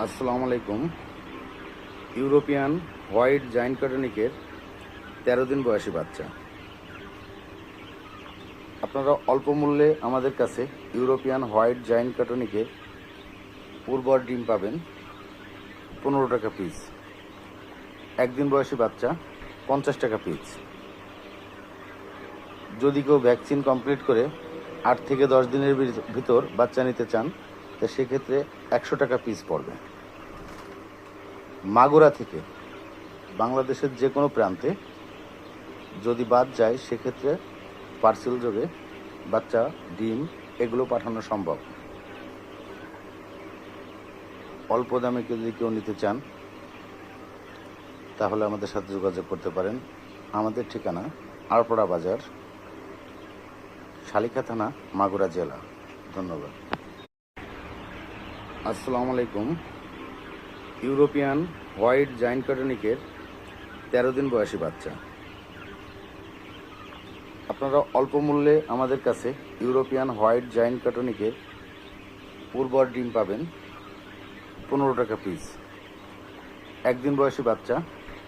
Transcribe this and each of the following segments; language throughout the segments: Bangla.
আসসালামু আলাইকুম। ইউরোপিয়ান হোয়াইট জায়ান্ট কাটনিকের 13 দিন বয়সী বাচ্চা। আপনারা অল্প মূল্যে আমাদের কাছে ইউরোপিয়ান হোয়াইট জায়ান্ট কাটনিকের পূর্বর ডিম পাবেন 15 টাকা পিস। একদিন বয়সী বাচ্চা 50 টাকা পিস। যদি কেউ ভ্যাকসিন কমপ্লিট করে 8 থেকে 10 দিনের ভিতর বাচ্চা নিতে চান, তো সেক্ষেত্রে 100 টাকা পিস পড়বে। মাগুরা থেকে বাংলাদেশের যে কোনো প্রান্তে যদি বাদ যায়, সেক্ষেত্রে পার্সেল যোগে বাচ্চা, ডিম এগুলো পাঠানো সম্ভব। অল্প দামে যদি কেউ নিতে চান, তাহলে আমাদের সাথে যোগাযোগ করতে পারেন। আমাদের ঠিকানা আড়পাড়া বাজার, শালিখা থানা, মাগুরা জেলা। ধন্যবাদ। আসসালামু আলাইকুম। ইউরোপিয়ান হোয়াইট জায়ান্ট কাটনিকের 13 দিন বয়সী বাচ্চা। আপনারা অল্প মূল্যে আমাদের কাছে ইউরোপিয়ান হোয়াইট জায়ান্ট কাটনিকের পূর্বর ডিম পাবেন 15 টাকা পিস। একদিন বয়সী বাচ্চা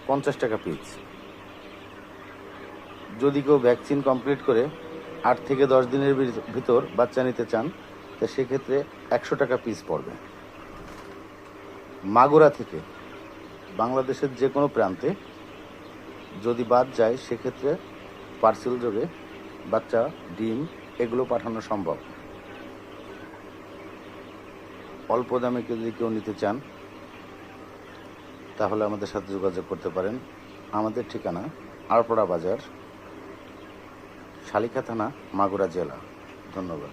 50 টাকা পিস। যদি কেউ ভ্যাকসিন কমপ্লিট করে 8 থেকে 10 দিনের ভিতর বাচ্চা নিতে চান, তো সেক্ষেত্রে 100 টাকা পিস পড়বে। মাগুরা থেকে বাংলাদেশের যে কোনো প্রান্তে যদি বাদ যায়, সেক্ষেত্রে পার্সেল যোগে বাচ্চা, ডিম এগুলো পাঠানো সম্ভব। অল্প দামে যদি কেউ নিতে চান, তাহলে আমাদের সাথে যোগাযোগ করতে পারেন। আমাদের ঠিকানা আড়পাড়া বাজার, শালিখা থানা, মাগুরা জেলা। ধন্যবাদ।